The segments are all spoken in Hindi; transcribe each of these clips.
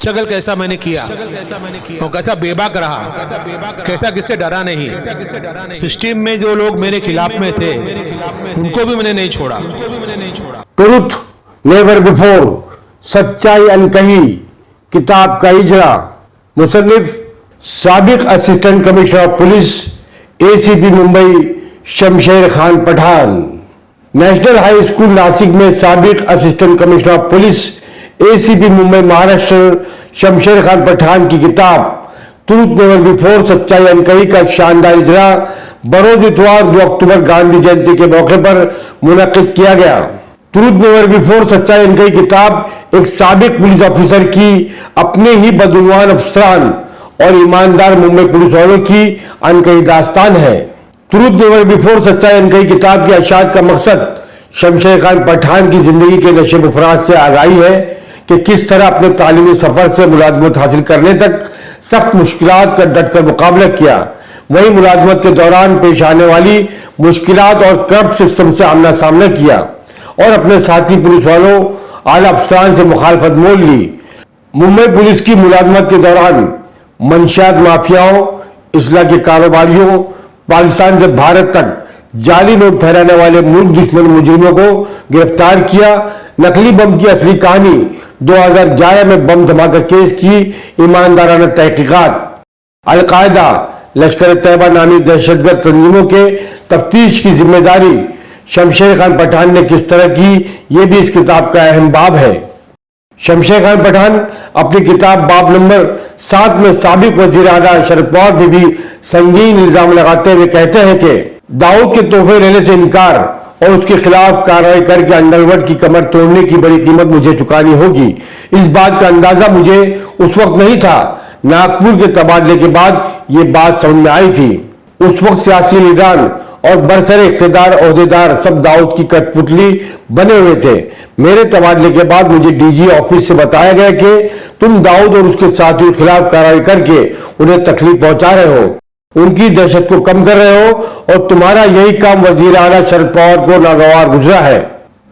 स्ट्रगल कैसा मैंने किया और कैसा बेबाक रहा, कैसा किससे डरा नहीं। सिस्टम में जो लोग मेरे खिलाफ में थे उनको भी मैंने नहीं छोड़ा। ट्रुथ नेवर बिफोर, सच्चाई अनकही किताब का इजरा। मुसन्निफ साबिक assistant commissioner of police ACP Mumbai Shamsher Khan Pathan. National high school Nashik में साबिक assistant commissioner of police ACP Mumbai Maharashtra Shamsher Khan Pathan की किताब ट्रुथ नेवर बिफोर, सच्चाई अनकही का शानदार इजरा बरोज इतवार 2 अक्टूबर गांधी जयंती के मौके पर मुनक्किद किया गया। ट्रुथ नेवर बिफोर, सच्चाई अनकही किताब एक साबिक पुलिस ऑफिसर की अपने ही बदगुमान अफसरान और ईमानदार मुंबई पुलिस वालों की अनकही दास्तान है। ट्रुथ नेवर बिफोर, सच्चाई अनकही किताब के अशात का मकसद शमशेर खान पठान की जिंदगी के नशे मुफरात से आगाही है कि किस तरह अपने तालीमी सफर से मुलाजमत हासिल करने तक सख्त मुश्किलात का डटकर मुकाबला किया, वहीं मुलाजमत के दौरान पेश आने वाली मुश्किलात और करप्ट सिस्टम से आमना सामना किया और अपने साथी पुलिस वालों आला अफसरान से मुखालफत मोल ली। मुंबई पुलिस की मुलाजमत के दौरान मंशियात माफियाओं, इसलाह के कारोबारियों, पाकिस्तान से भारत तक जाली नोट फहराने वाले मुल्क दुश्मन मुजरिमों को गिरफ्तार किया। नकली बम की असली कहानी 2011 में बम धमाका केस की ईमानदाराना तहकीकात, अलकायदा, लश्कर तैयबा नामी दहशतगर्द तंजीमों के तफ्तीश की जिम्मेदारी शमशेर खान पठान ने किस तरह की, यह भी इस किताब का अहम बाब है। शमशेर खान पठान अपनी किताब बाब नंबर 7 में साबिक वजीर आला शरद पवार पर भी संगीन इल्जाम लगाते हुए कहते हैं कि दाऊद के तोहफे लेने से इनकार और उसके खिलाफ कार्रवाई करके अंडरवर्ल्ड की कमर तोड़ने की बड़ी कीमत मुझे चुकानी होगी। इस बात का अंदाजा मुझे उस वक्त नहीं था, नागपुर के तबादले के बाद ये बात समझ में आई थी। उस वक्त सियासी लीडरान और बरसरे इख्तियार ओहदेदार सब दाऊद की कठपुतली बने हुए थे। मेरे तबादले के बाद मुझे डीजी ऑफिस से बताया गया कि तुम दाऊद और उसके साथियों के खिलाफ कार्रवाई करके उन्हें तकलीफ पहुंचा रहे हो, उनकी दहशत को कम कर रहे हो और तुम्हारा यही काम वजीर आला शरद पवार को नागवार गुजरा है,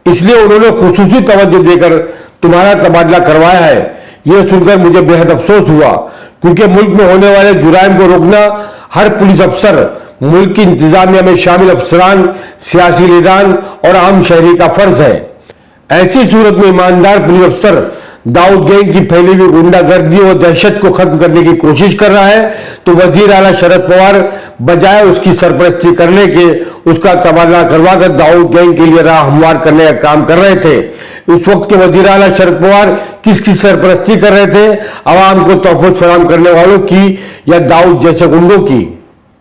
इसलिए उन्होंने खुसूसी तवज्जो देकर तुम्हारा तबादला करवाया है। यह सुनकर मुझे बेहद अफसोस हुआ, क्योंकि मुल्क में होने वाले जुराइम को रोकना हर पुलिस अफसर, मुल्क की इंतजामिया में शामिल अफसरान, सियासी लीडरान और आम शहरी का फर्ज है। ऐसी सूरत में ईमानदार पुलिस अफसर दाऊद गैंग की फैली हुई गुंडागर्दी और दहशत को खत्म करने की कोशिश कर रहा है, तो वजीर आला शरद पवार बजाय उसकी सरपरस्ती करने के उसका तबादला करवाकर दाऊद गैंग के लिए राह हमवार करने का काम कर रहे थे। उस वक्त के वजीर आला शरद पवार किसकी सरपरस्ती कर रहे थे? आवाम को तोहफे फराहम करने वालों की या दाऊद जैसे गुंडों की?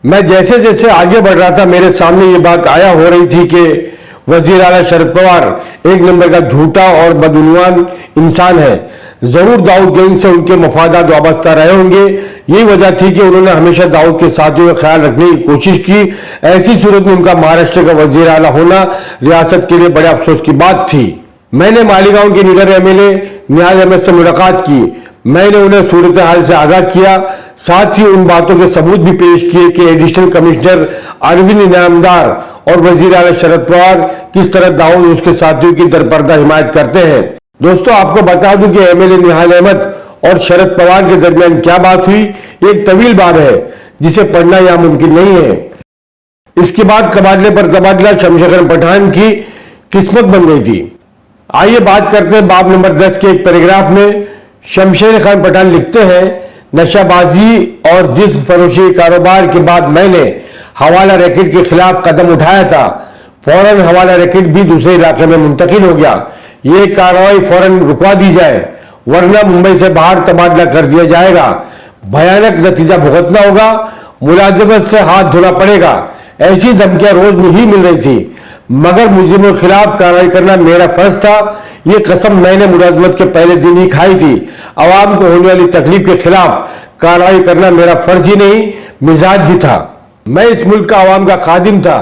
मैं जैसे जैसे आगे बढ़ रहा था मेरे सामने ये बात आया हो रही थी कि वजीर आला शरद पवार एक नंबर का झूठा और बदउनवान इंसान है। जरूर दाऊद गैंग से उनके मफादात वाबस्ता रहे होंगे, यही वजह थी कि उन्होंने हमेशा दाऊद के साथियों का ख्याल रखने की कोशिश की। ऐसी सूरत में उनका महाराष्ट्र का वजीर आला होना रियासत के लिए बड़े अफसोस की बात थी। मैंने मालीगांव के निडर एमएलए नियाज अहमद से मुलाकात की, मैंने उन्हें सूरत हाल से आगाह किया, साथ ही उन बातों के सबूत भी पेश किए कि एडिशनल कमिश्नर अरविंद इनामदार और वजीर आला शरद पवार किस तरह दाऊद और उसके साथियों की दरपर्दा हिमायत करते हैं। दोस्तों, आपको बता दूं कि एमएलए निहाल अहमद और शरद पवार के दरमियान क्या बात हुई, एक तवील बाब है जिसे पढ़ना यहां मुमकिन नहीं है। इसके बाद तबादले पर तबादला शमशेर खान पठान की किस्मत बन गई थी। आइए बात करते हैं बाब नंबर 10 के एक पैराग्राफ में। शमशेर खान पठान लिखते हैं, नशाबाजी और जिस्म फरोशी कारोबार के बाद मैंने हवाला रैकेट के खिलाफ कदम उठाया था। फौरन हवाला रैकेट भी दूसरे इलाके में मुंतकिल हो गया। ये कार्रवाई फौरन रुकवा दी जाए, वरना मुंबई से बाहर तबादला कर दिया जाएगा। भयानक नतीजा भुगतना होगा, मुलाजमत से हाथ धोना पड़ेगा। ऐसी धमकियां रोज नहीं मिल रही थी, मगर मुजरिमों के खिलाफ कार्रवाई करना मेरा फर्ज था। ये कसम मैंने मुलाजमत के पहले दिन ही खाई थी। आवाम को होने वाली तकलीफ के खिलाफ कार्रवाई करना मेरा फर्ज ही नहीं, मिजाज भी था। मैं इस मुल्क का आवाम का खादिम था।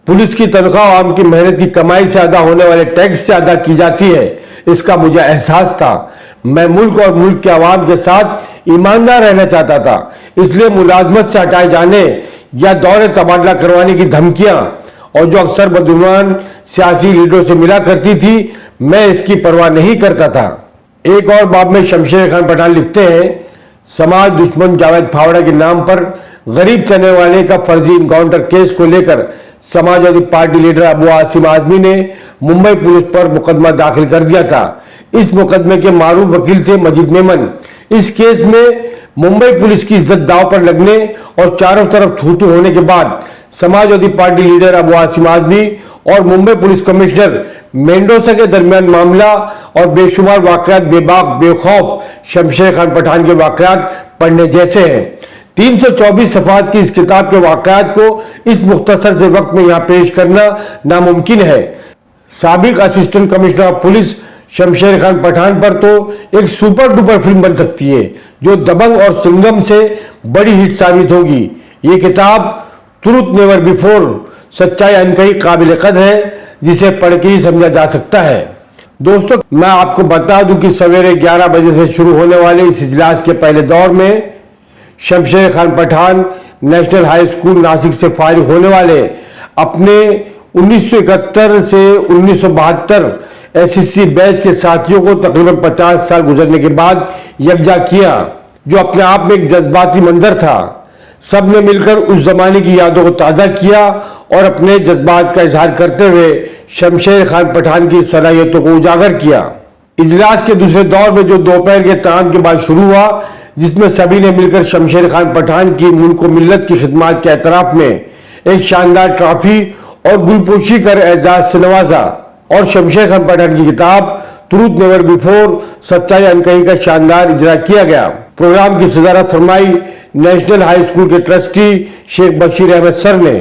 पुलिस की तनख्वाह आवाम की मेहनत की कमाई से अदा होने वाले टैक्स से अदा की जाती है, इसका मुझे एहसास था। मैं मुल्क और मुल्क के आवाम के साथ ईमानदार रहना चाहता था, इसलिए मुलाजमत से हटाए जाने या दौरे तबादला करवाने की धमकियां और जो अक्सर बदगुमान सियासी लीडरों से मिला करती थी, मैं इसकी परवाह नहीं करता था। एक और बाब में शमशेर खान पठान लिखते हैं, समाज दुश्मन जावेद फावड़ा के नाम पर गरीब चने वाले का फर्जी इनकाउंटर केस को लेकर समाजवादी पार्टी लीडर अबू आसिम आजमी ने मुंबई पुलिस पर मुकदमा दाखिल कर दिया था। इस मुकदमे के मारूफ वकील थे मजीद मेमन। इस केस में मुंबई पुलिस की इज्जत दांव पर लगने और चारों तरफ थू-थू होने के बाद समाजवादी पार्टी लीडर अबू आसिम आजमी और मुंबई पुलिस कमिश्नर मेंडोसा के दरमियान मामला और बेशुमार वाकयात बेबाक बेखौफ शमशेर खान पठान के वाकयात पढ़ने जैसे हैं। 324 सफात की इस किताब के वाकयात को इस मुख्तसर से वक्त में यहाँ पेश करना नामुमकिन है। साबिक assistant commissioner of police Shamsher Khan Pathan पर तो एक सुपर डुपर फिल्म बन सकती है जो दबंग और सिंघम से बड़ी हिट साबित होगी। ये किताब ट्रूथ नेवर बिफोर, सच्चाई अनकही काबिल कदर है, जिसे पढ़ के ही समझा जा सकता है। दोस्तों, मैं आपको बता दूं कि सवेरे 11 बजे से शुरू होने वाले इस इजलास के पहले दौर में Shamsher Khan Pathan national high school Nashik से फारिग होने वाले अपने 1971 से 1972 एसएससी बैच के साथियों को तकरीबन 50 साल गुजरने के बाद यकजा किया, जो अपने आप में एक जज्बाती मंजर था। सब ने मिलकर उस जमाने की यादों को ताज़ा किया और अपने जज्बात का इजहार करते हुए शमशेर खान पठान की सलाहियतों को उजागर किया। इजलास के दूसरे दौर में जो दोपहर के ताम के बाद शुरू हुआ, जिसमें सभी ने मिलकर शमशेर खान पठान की मुल्क व मिल्लत की खिदमत के एतराफ में एक शानदार ट्रॉफी और गुलपोशी कर एजाज से नवाजा और शमशेर खान पठान की किताब ट्रूथ नेवर बिफोर, सच्चाई अनकही का शानदार इजरा किया गया। प्रोग्राम की सदारत फरमाई नेशनल हाई स्कूल के ट्रस्टी शेख बशीर अहमद सर ने।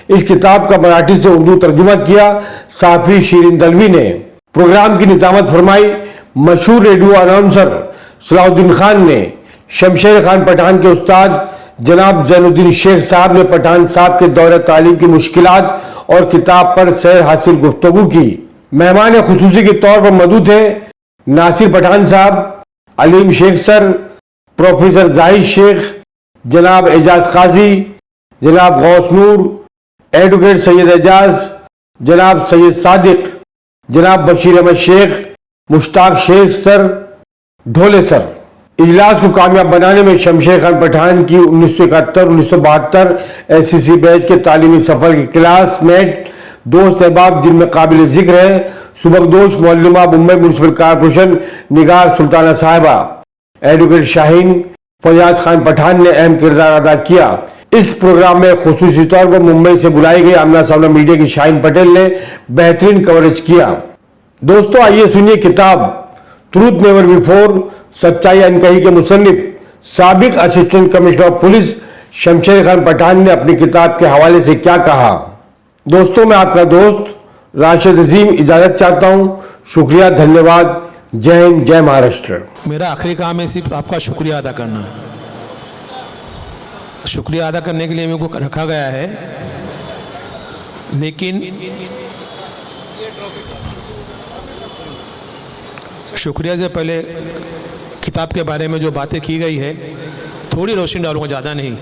इस किताब का मराठी से उर्दू तर्जुमा किया साफी शीरिन दलवी ने। प्रोग्राम की निजामत फरमाई मशहूर रेडियो अनाउंसर सलाउद्दीन खान ने। शमशेर खान पठान के उस्ताद जनाब जैनुद्दीन शेख साहब ने पठान साहब के दौरे तालीम की मुश्किलात और किताब पर सैर हासिल गुफ्तगू की। मेहमान खुसूसी के तौर पर मौजूद थे नासिर पठान साहब, अलीम शेख सर, प्रोफेसर जाहिद शेख, जनाब एजाज काजी, जनाब गौस नूर, एडवोकेट सैयद एजाज, जनाब सैयद सादिक, जनाब बशीर अहमद शेख, मुश्ताक शेख सर, ढोले सर। इजलास को कामयाब बनाने में शमशेर खान पठान की 1971-1972 एसएससी बैच के तालीमी सफर के क्लासमेट दोस्त अहबाब, जिनमें काबिल जिक्र है सुबकदोश मौलमा मुंबई म्यूनिसिपल कॉर्पोरेशन निगार सुल्ताना साहिबा, एडवोकेट शाहीन फयाज खान पठान ने अहम किरदार अदा किया। इस प्रोग्राम में खुसूसी तौर पर मुंबई से बुलाई गई आमना सामना मीडिया की शाहीन पटेल ने बेहतरीन कवरेज किया। दोस्तों, आइए सुनिए किताब ट्रूथ नेवर बिफोर, सच्चाई अनकही के मुसन्निफ साबिक assistant commissioner of police Shamsher Khan Pathan ने अपनी किताब के हवाले से क्या कहा। दोस्तों, मैं आपका दोस्त राशिद अजीम इजाजत चाहता हूं। शुक्रिया, धन्यवाद, जय हिंद, जय महाराष्ट्र। मेरा आखिरी काम है सिर्फ आपका शुक्रिया अदा करना। शुक्रिया अदा करने के लिए मेरे को रखा गया है, लेकिन शुक्रिया से पहले किताब के बारे में जो बातें की गई है थोड़ी रोशनी डालूंगा, ज़्यादा नहीं।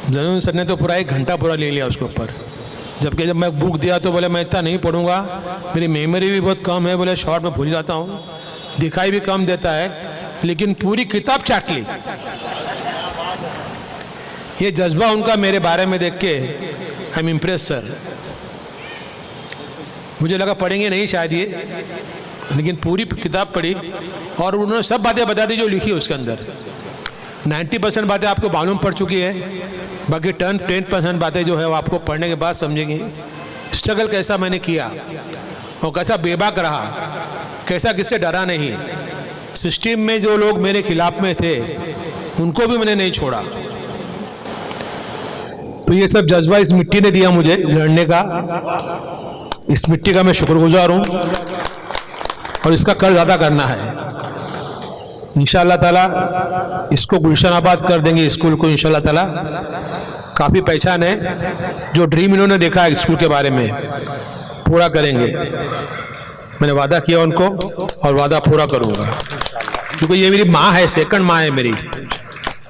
जनरल सर ने तो पूरा 1 घंटा पूरा ले लिया उसके ऊपर, जबकि जब मैं बुक दिया तो बोले मैं इतना नहीं पढ़ूंगा, मेरी मेमोरी भी बहुत कम है, बोले शॉर्ट में भूल जाता हूँ, दिखाई भी कम देता है, लेकिन पूरी किताब चाट ली। ये जज्बा उनका मेरे बारे में देख के आई एम इम्प्रेस सर। मुझे लगा पढ़ेंगे नहीं शायद ये, लेकिन पूरी किताब पढ़ी और उन्होंने सब बातें बता दी जो लिखी है उसके अंदर। 90% बातें आपको मालूम पड़ चुकी है, बाकी 10% बातें जो है वो आपको पढ़ने के बाद समझेंगे। स्ट्रगल कैसा मैंने किया और कैसा बेबाक रहा, कैसा किससे डरा नहीं। सिस्टम में जो लोग मेरे खिलाफ में थे उनको भी मैंने नहीं छोड़ा। तो ये सब जज्बा इस मिट्टी ने दिया मुझे लड़ने का। इस मिट्टी का मैं शुक्रगुजार हूँ और इसका कर्ज अदा करना है। इंशाअल्लाह ताला इसको गुलशन आबाद कर देंगे, स्कूल को इंशाअल्लाह ताला। काफ़ी पहचान है, जो ड्रीम इन्होंने देखा है स्कूल के बारे में पूरा करेंगे। मैंने वादा किया उनको और वादा पूरा करूँगा, क्योंकि ये मेरी माँ है, सेकंड माँ है मेरी,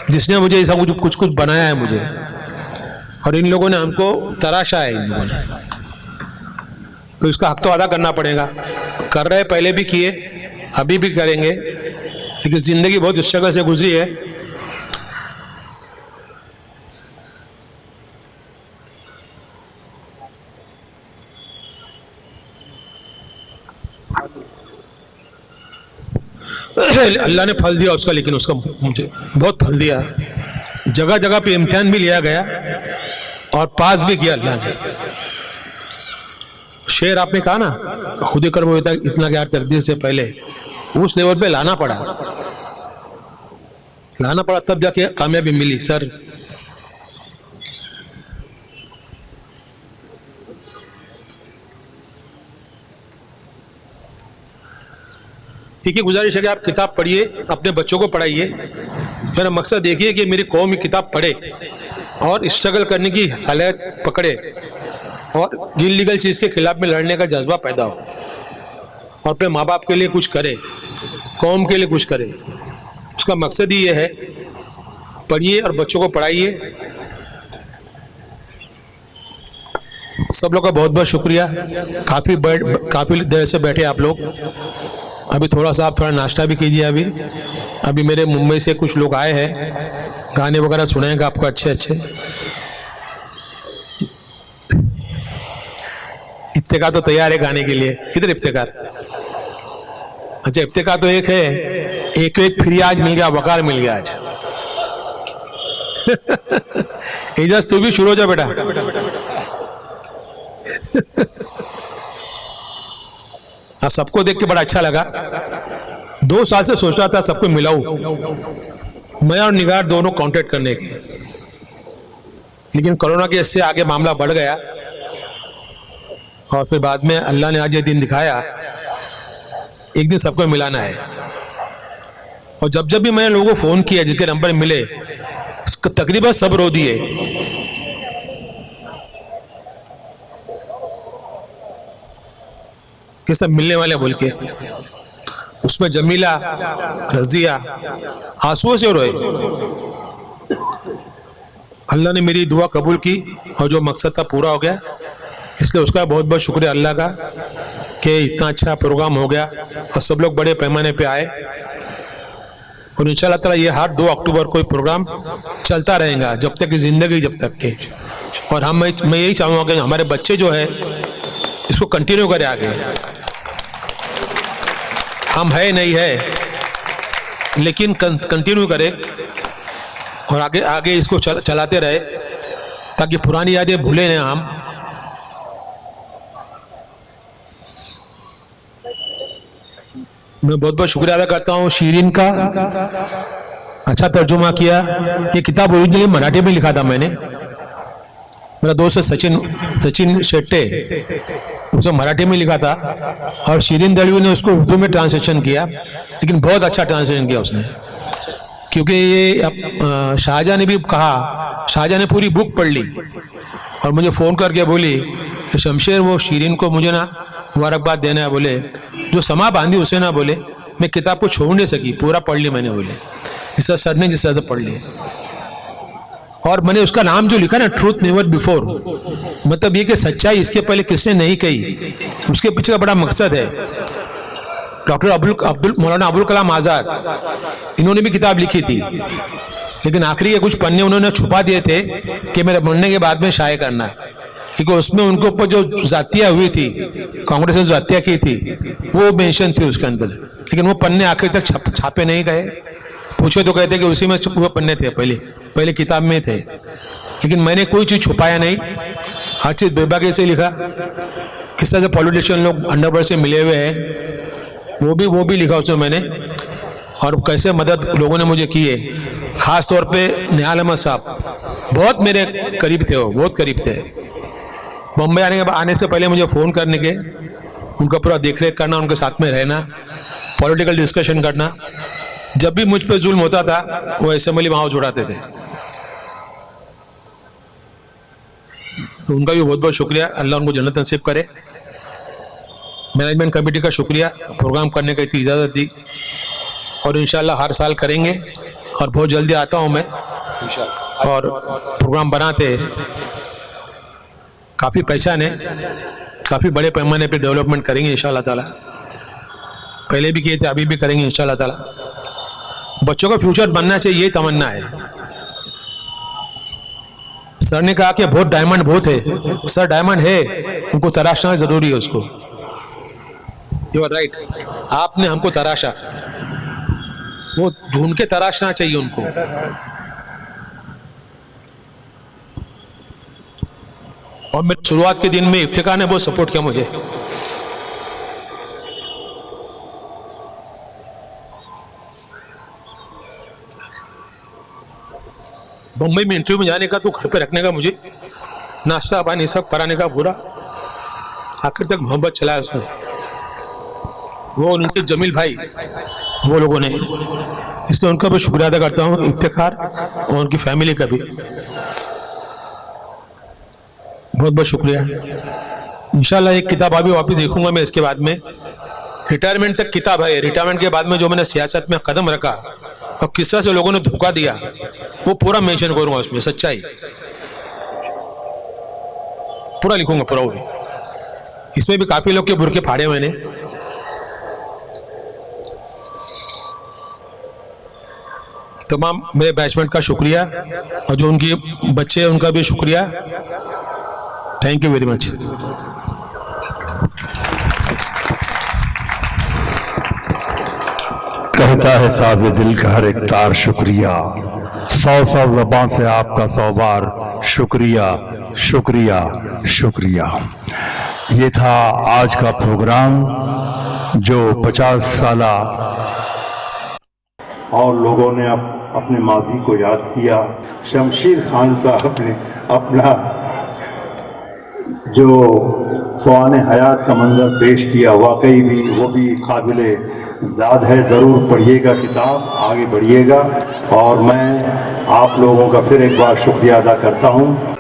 जिसने मुझे ऐसा कुछ कुछ बनाया है मुझे, और इन लोगों ने हमको तराशा है इन लोगों ने। तो इसका हक तो अदा करना पड़ेगा। कर रहे, पहले भी किए, अभी भी करेंगे, लेकिन जिंदगी बहुत स्ट्रगल से गुजरी है। अल्लाह ने फल दिया उसका, लेकिन उसका मुझे बहुत फल दिया। जगह जगह पे इम्तिहान भी लिया गया और पास भी किया अल्लाह ने। शेर आपने कहा ना, खुद कर्म होता इतना क्या तकदीर से पहले, उस लेवल पे लाना पड़ा तब जाके कामयाबी मिली। सर ठीक है, गुजारिश है कि आप किताब पढ़िए, अपने बच्चों को पढ़ाइए। मेरा मकसद देखिए कि मेरी कौम ये किताब पढ़े और स्ट्रगल करने की सलाहियत पकड़े और इल्लीगल चीज़ के खिलाफ में लड़ने का जज्बा पैदा हो और अपने माँ बाप के लिए कुछ करे, कौम के लिए कुछ करे। उसका मकसद ही ये है। पढ़िए और बच्चों को पढ़ाइए। सब लोग का बहुत बहुत शुक्रिया। काफ़ी देर से बैठे आप लोग। अभी थोड़ा सा आप थोड़ा नाश्ता भी कीजिए। अभी मेरे मुंबई से कुछ लोग आए हैं, गाने वगैरह सुनाएंगे आपको अच्छे अच्छे। इफ्तिकार तो तैयार है गाने के लिए। किधर इफ्तिकार? अच्छा, इफ्तिकार तो एक है, एक फ्री आज मिल गया, वकार मिल गया आज। एजाज तू भी शुरू हो जा बेटा। सबको देख के बड़ा अच्छा लगा। 2 साल से सोच रहा था सबको मिलाऊं, मैं और निगार दोनों कांटेक्ट करने के, लेकिन कोरोना के इससे आगे मामला बढ़ गया और फिर बाद में अल्लाह ने आज ये दिन दिखाया, एक दिन सबको मिलाना है। और जब जब भी मैंने लोगों को फोन किया जिनके नंबर मिले, तकरीबन सब रो दिए। कि सब मिलने वाले बोल के। उसमें जमीला, रजिया आंसुओं से रोए। अल्लाह ने मेरी दुआ कबूल की और जो मकसद था पूरा हो गया। इसलिए उसका बहुत बहुत शुक्रिया अल्लाह का कि इतना अच्छा प्रोग्राम हो गया और सब लोग बड़े पैमाने पे आए। और इंशाअल्लाह ताला ये हर 2 अक्टूबर को प्रोग्राम चलता रहेगा जब तक की जिंदगी, जब तक के। और मैं यही चाहूँगा कि हमारे बच्चे जो है इसको कंटिन्यू करें आगे। हम है नहीं है, लेकिन कंटिन्यू करें और आगे आगे इसको चलाते रहे ताकि पुरानी यादें भूले नहीं हम। मैं बहुत बहुत शुक्रिया अदा करता हूँ शीरीन का, अच्छा तर्जुमा किया। ये किताब ओरिजिनली मराठी में लिखा था मैंने। मेरा दोस्त है सचिन शेट्टे, उसे मराठी में लिखा था और शीरीन दलवी ने उसको उर्दू में ट्रांसलेशन किया, लेकिन बहुत अच्छा ट्रांसलेशन किया उसने। क्योंकि ये शाहजहां ने भी कहा, शाहजहां ने पूरी बुक पढ़ ली और मुझे फ़ोन करके बोली कि शमशेर वो शीरीन को मुझे ना मुबारकबाद देना है। बोले जो समा बांधी उसे ना, बोले मैं किताब को छोड़ नहीं सकी, पूरा पढ़ ली मैंने। बोले जिस तरह सर ने जिस तरह से पढ़ लिया। और मैंने उसका नाम जो लिखा ना, ट्रूथ नेवर बिफोर, मतलब ये कि सच्चाई इसके पहले किसने नहीं कही। उसके पीछे का बड़ा मकसद है। डॉक्टर मौलाना अबुल कलाम आज़ाद, इन्होंने भी किताब लिखी थी, लेकिन आखिरी के कुछ पन्ने उन्होंने छुपा दिए थे कि मेरे मरने के बाद में शाये करना है, क्योंकि उसमें उनके ऊपर जो जातियाँ हुई थी, कांग्रेस ने जो हत्या की थी, वो मेंशन थी उसके अंदर। लेकिन वो पन्ने आखिर तक छापे नहीं गए। पूछे तो कहते कि उसी में वो पन्ने थे, पहले किताब में थे। लेकिन मैंने कोई चीज़ छुपाया नहीं, हर चीज़ बेबाकी से लिखा। किस तरह से पॉलिटिशियन लोग अंडरवर्ल्ड से मिले हुए हैं, वो भी लिखा उसमें मैंने। और कैसे मदद लोगों ने मुझे की है, ख़ास तौर पे निहाल अहमद साहब बहुत मेरे करीब थे, वो बहुत करीब थे। बम्बई आने से पहले मुझे फ़ोन करने के, उनका पूरा देखरेख करना, उनके साथ में रहना, पॉलिटिकल डिस्कशन करना। जब भी मुझ पर जुल्म होता था वो असेंबली में आवाज़ उठाते थे। तो उनका भी बहुत बहुत शुक्रिया, अल्लाह उनको जन्नत नसीब करे। मैनेजमेंट कमेटी का शुक्रिया, प्रोग्राम करने की इतनी इजाज़त दी और इंशाल्लाह हर साल करेंगे। और बहुत जल्दी आता हूँ मैं और प्रोग्राम बनाते। काफ़ी पहचान है, काफ़ी बड़े पैमाने पे डेवलपमेंट करेंगे इंशाल्लाह ताला। पहले भी किए थे, अभी भी करेंगे इंशाल्लाह ताला। बच्चों का फ्यूचर बनना चाहिए, यही तमन्ना है। सर ने कहा कि बहुत डायमंड बहुत है, सर डायमंड है, उनको तराशना जरूरी है उसको। यू आर राइट, आपने हमको तराशा, वो ढूंढ के तराशना चाहिए उनको। और मेरे शुरुआत के दिन में इफ्तिकार ने बहुत सपोर्ट किया मुझे। मुंबई में इंटरव्यू में जाने का तो घर पे रखने का, मुझे नाश्ता पानी सब कराने का पूरा आखिर तक मोहब्बत चलाया उसमें, वो उनके जमील भाई वो लोगों ने। इसलिए उनका भी शुक्रिया अदा करता हूँ, इफ्तिकार और उनकी फैमिली का भी बहुत बहुत शुक्रिया। इंशाल्लाह एक किताब अभी वापस देखूंगा मैं इसके बाद में, रिटायरमेंट तक किताब है। रिटायरमेंट के बाद में जो मैंने सियासत में कदम रखा और किस तरह से लोगों ने धोखा दिया, वो पूरा मेंशन करूंगा उसमें, सच्चाई पूरा लिखूंगा पूरा। वो भी इसमें भी काफी लोग के बुरके फाड़े मैंने। तमाम मेरे बैचमेंट का शुक्रिया और जो उनके बच्चे हैं उनका भी शुक्रिया। Thank you very much. कहता है साज़े दिल का हर एक तार शुक्रिया, 100 ज़बान से आपका 100 बार शुक्रिया शुक्रिया शुक्रिया। ये था आज का प्रोग्राम जो 50 साला और लोगों ने अपने माजी को याद किया। शमशीर खान साहब ने अपना जो फ़वाने हयात का मंजर पेश किया, वाकई भी वो भी काबिले दाद है। ज़रूर पढ़िएगा किताब, आगे बढ़िएगा। और मैं आप लोगों का फिर एक बार शुक्रिया अदा करता हूँ।